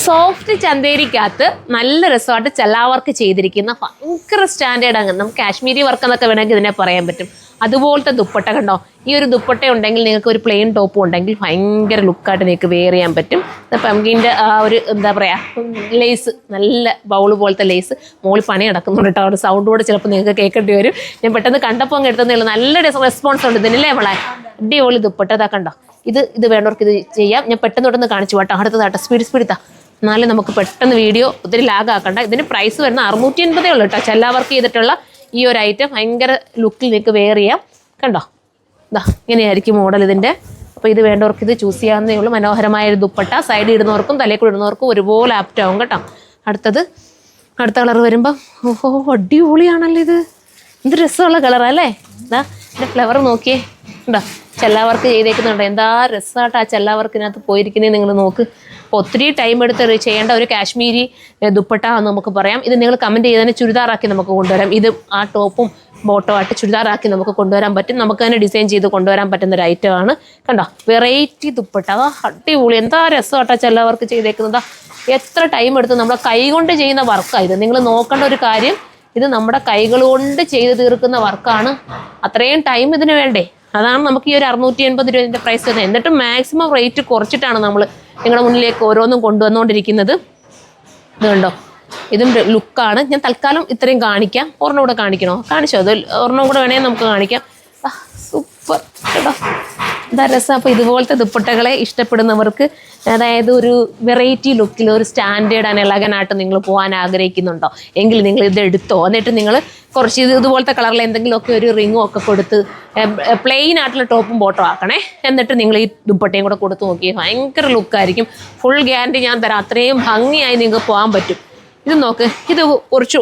Soft ചന്തേരിക്കകത്ത് നല്ല രസമായിട്ട് ചെല്ലാവർക്ക് ചെയ്തിരിക്കുന്ന ഭയങ്കര സ്റ്റാൻഡേർഡ് ആണ്. നമുക്ക് കാശ്മീരി വർക്ക് എന്നൊക്കെ വേണമെങ്കിൽ ഇതിനെ പറയാൻ പറ്റും. അതുപോലത്തെ ദുപ്പട്ട കണ്ടോ, ഈ ഒരു ദുപ്പട്ട ഉണ്ടെങ്കിൽ നിങ്ങൾക്ക് ഒരു പ്ലെയിൻ ടോപ്പും ഉണ്ടെങ്കിൽ ഭയങ്കര ലുക്കായിട്ട് നിങ്ങൾക്ക് വെയർ ചെയ്യാൻ പറ്റും. പംകിൻ്റെ ആ ഒരു എന്താ പറയുക ലേസ്, നല്ല ബൗള് പോലത്തെ ലേസ് മോളിൽ പണി നടക്കുന്നുണ്ട് കേട്ടോ. ഒരു സൗണ്ട് കൂടെ ചിലപ്പോൾ നിങ്ങൾക്ക് കേൾക്കേണ്ടി വരും. ഞാൻ പെട്ടെന്ന് കണ്ടപ്പോൾ അങ്ങ് എടുത്തതേ ഉള്ളൂ. നല്ല റെസ്പോൺസ് ഉണ്ട് ഇതിനല്ലേ നമ്മളെ. അടിപൊളി ദുപ്പട്ട ഇതാ കണ്ടോ. ഇത് വേണ്ടവർക്ക് ഇത് ചെയ്യാം. ഞാൻ പെട്ടെന്ന് കാണിച്ചു കേട്ടോ. അടുത്തതാട്ടോ സ്പീഡ് ഇതാ. എന്നാലും നമുക്ക് പെട്ടെന്ന് വീഡിയോ ഒത്തിരി ലാഗ് ആക്കണ്ട. ഇതിന് പ്രൈസ് വരുന്ന 680 ഉള്ളൂ കേട്ടോ. ചെല്ലാ വർക്ക് ചെയ്തിട്ടുള്ള ഈ ഒരു ഐറ്റം ഭയങ്കര ലുക്കിൽ നിങ്ങൾക്ക് വെയർ ചെയ്യാം. കണ്ടോ, ഇതാ ഇങ്ങനെയായിരിക്കും മോഡൽ ഇതിൻ്റെ. അപ്പോൾ ഇത് വേണ്ടവർക്ക് ഇത് ചൂസ് ചെയ്യാവുന്നേ ഉള്ളൂ. മനോഹരമായ ഒരു ദുപ്പട്ട സൈഡിൽ ഇടുന്നവർക്കും തലയിൽ ഇടുന്നവർക്കും ഒരുപോലെ ആപ്റ്റ് ആവും കേട്ടോ. അടുത്ത കളർ വരുമ്പം ഓഹോ അടിപൊളിയാണല്ലോ ഇത്. എന്ത് രസമുള്ള കളറല്ലേ. ഇതാ എൻ്റെ ഫ്ലവർ നോക്കിയേ, ഉണ്ടോ ചെല്ലാ വർക്ക് ചെയ്തേക്കുന്നുണ്ട്. എന്താ രസമായിട്ട് ആ ചെല്ലാ വർക്കിനകത്ത് പോയിരിക്കുന്നത് നിങ്ങൾ നോക്ക്. അപ്പോൾ ഒത്തിരി ടൈം എടുത്ത് ചെയ്യേണ്ട ഒരു കാശ്മീരി ദുപ്പട്ട എന്ന് നമുക്ക് പറയാം. ഇത് നിങ്ങൾ കമൻറ്റ് ചെയ്തതിന് ചുരിദാറാക്കി നമുക്ക് കൊണ്ടുവരാം. ഇത് ആ ടോപ്പും ബോട്ടോ ആയിട്ട് ചുരിദാറാക്കി നമുക്ക് കൊണ്ടുവരാൻ പറ്റും. നമുക്ക് തന്നെ ഡിസൈൻ ചെയ്ത് കൊണ്ടുവരാൻ പറ്റുന്ന ഒരു ഐറ്റമാണ്. കണ്ടോ വെറൈറ്റി ദുപ്പട്ട, അതാ അടിപൊളി. എന്താ രസമായിട്ടാ ചെല്ലാ വർക്ക് ചെയ്തേക്കുന്നതാ. എത്ര ടൈം എടുത്ത് നമ്മുടെ കൈ കൊണ്ട് ചെയ്യുന്ന വർക്കാണ് ഇത്. നിങ്ങൾ നോക്കേണ്ട ഒരു കാര്യം, ഇത് നമ്മുടെ കൈകൾ കൊണ്ട് ചെയ്ത് തീർക്കുന്ന വർക്കാണ്. അത്രയും ടൈം ഇതിന് വേണ്ടേ. അതാണ് നമുക്ക് ഈ ഒരു 680 രൂപേൻ്റെ പ്രൈസ് വരുന്നത്. എന്നിട്ട് മാക്സിമം റേറ്റ് കുറച്ചിട്ടാണ് നമ്മൾ നിങ്ങളുടെ മുന്നിലേക്ക് ഓരോന്നും കൊണ്ടുവന്നുകൊണ്ടിരിക്കുന്നത്. ഇത് കണ്ടോ, ഇതും ലുക്കാണ്. ഞാൻ തൽക്കാലം ഇത്രയും കാണിക്കാം. ഒരെണ്ണം കൂടെ കാണിക്കണോ? കാണിച്ചോ, അത് ഒരെണ്ണം കൂടെ വേണമെങ്കിൽ നമുക്ക് കാണിക്കാം. സൂപ്പർ കേട്ടോ, എന്താ രസം. അപ്പോൾ ഇതുപോലത്തെ ദുപ്പട്ടകളെ ഇഷ്ടപ്പെടുന്നവർക്ക്, അതായത് ഒരു വെറൈറ്റി ലുക്കിൽ ഒരു സ്റ്റാൻഡേർഡ് ആൻഡ് എലഗനായിട്ട് നിങ്ങൾ പോകാൻ ആഗ്രഹിക്കുന്നുണ്ടോ എങ്കിൽ നിങ്ങൾ ഇത് എടുത്തോ. എന്നിട്ട് നിങ്ങൾ കുറച്ച് ഇതുപോലത്തെ കളറിൽ എന്തെങ്കിലുമൊക്കെ ഒരു റിങ്ങും ഒക്കെ കൊടുത്ത് പ്ലെയിൻ ആയിട്ടുള്ള ടോപ്പും ബോട്ടോ ആക്കണേ. എന്നിട്ട് നിങ്ങൾ ഈ ദുപ്പട്ടയും കൂടെ കൊടുത്ത് നോക്കിയേ, ഭയങ്കര ലുക്കായിരിക്കും. ഫുൾ ഗ്യാരണ്ടി ഞാൻ തരാം. അത്രയും ഭംഗിയായി നിങ്ങൾക്ക് പോകാൻ പറ്റും. ഇത് നോക്ക്, ഇത്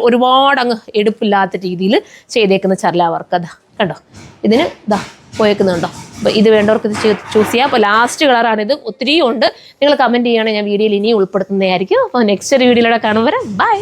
ഒരുപാട് അങ്ങ് എടുപ്പില്ലാത്ത രീതിയിൽ ചെയ്തേക്കുന്ന ചെല്ലാ വർക്ക്. അതാ കണ്ടോ, ഇതിന് ഇതാ പോയേക്കുന്നുണ്ടോ. അപ്പോൾ ഇത് വേണ്ടവർക്ക് ഇത് ചൂസ് ചെയ്യാം. അപ്പോൾ ലാസ്റ്റ് കളറാണിത്. ഒത്തിരി ഉണ്ട്. നിങ്ങൾ കമൻറ്റ് ചെയ്യുകയാണെങ്കിൽ ഞാൻ വീഡിയോയിൽ ഇനിയും ഉൾപ്പെടുത്തുന്നതായിരിക്കും. അപ്പോൾ നെക്സ്റ്റ് ഒരു വീഡിയോയിലൂടെ കാണുമ്പോൾ ബൈ.